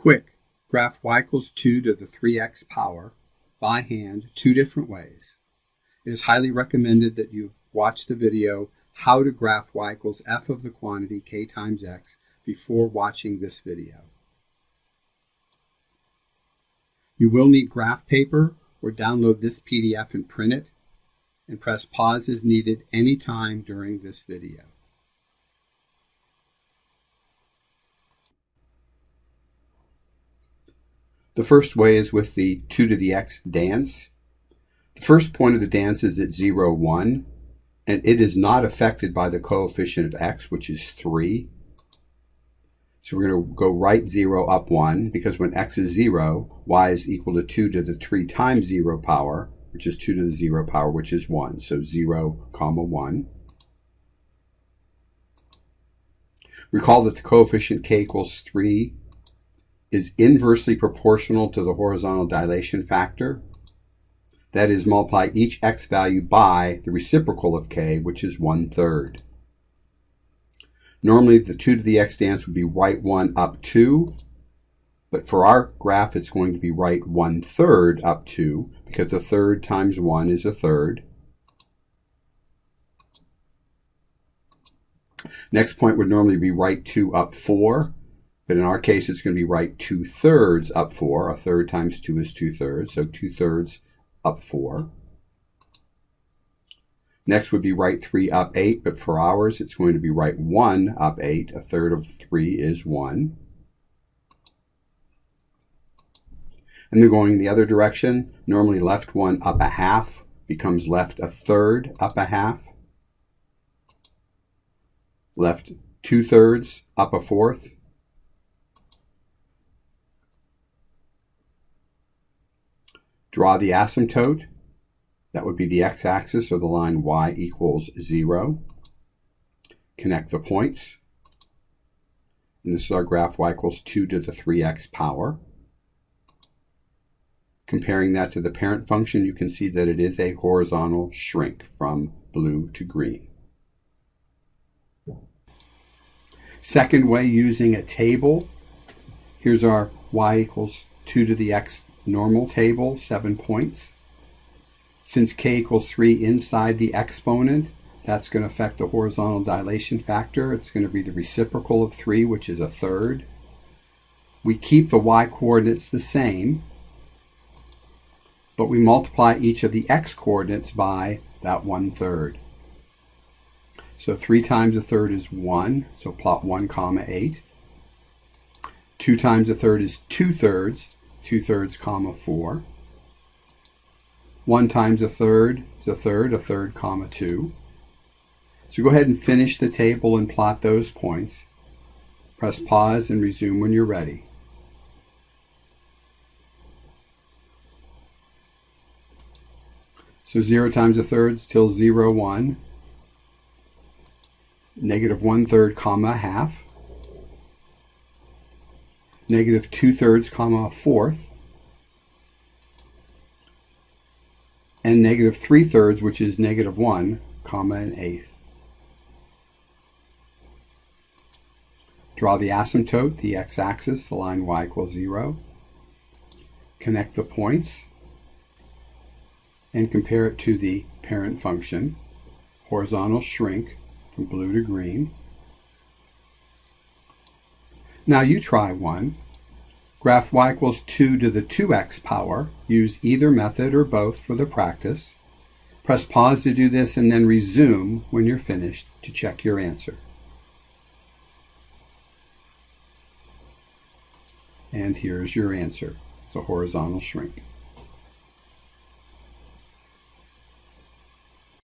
Quick, graph y equals 2 to the 3x power by hand 2 different ways. It is highly recommended that you watch the video How to Graph y equals f of the quantity k times x before watching this video. You will need graph paper or download this PDF and print it, and press pause as needed anytime during this video. The first way is with the 2 to the x dance. The first point of the dance is at 0, 1, and it is not affected by the coefficient of x, which is 3. So we're going to go right 0, up 1, because when x is 0, y is equal to 2 to the 3 times 0 power, which is 2 to the 0 power, which is 1. So 0, 1. Recall that the coefficient k equals 3 is inversely proportional to the horizontal dilation factor. That is, multiply each x value by the reciprocal of k, which is 1/3. Normally, the 2 to the x dance would be right 1, up 2. But for our graph, it's going to be right 1/3 up 2, because a third times 1 is a third. Next point would normally be right 2 up 4. But in our case, it's going to be right 2/3 up 4. A third times 2 is 2/3, so 2/3 up 4. Next would be right 3 up 8, but for ours, it's going to be right 1 up 8. A third of 3 is 1. And then going the other direction, normally left 1 up a half becomes left a third up a half. Left 2/3 up a fourth. Draw the asymptote. That would be the x-axis, or the line y equals 0. Connect the points. And this is our graph y equals 2 to the 3x power. Comparing that to the parent function, you can see that it is a horizontal shrink from blue to green. Second way, using a table. Here's our y equals 2 to the x normal table, 7 points. Since k equals 3 inside the exponent, that's going to affect the horizontal dilation factor. It's going to be the reciprocal of 3, which is a third. We keep the y coordinates the same, but we multiply each of the x coordinates by that 1/3. So 3 times a third is 1, so plot 1, 8. 2 times a third is 2/3, 2/3, 4. 1 times a third is a third, 2. So go ahead and finish the table and plot those points. Press pause and resume when you're ready. So 0 times a third is still 0, 1. Negative 1/3, a half. Negative 2/3, a fourth. And negative 3/3, which is negative 1, an eighth. Draw the asymptote, the x-axis, the line y equals 0. Connect the points and compare it to the parent function, horizontal shrink from blue to green. Now you try one. Graph y equals 2 to the 2x power. Use either method or both for the practice. Press pause to do this and then resume when you're finished to check your answer. And here's your answer. It's a horizontal shrink.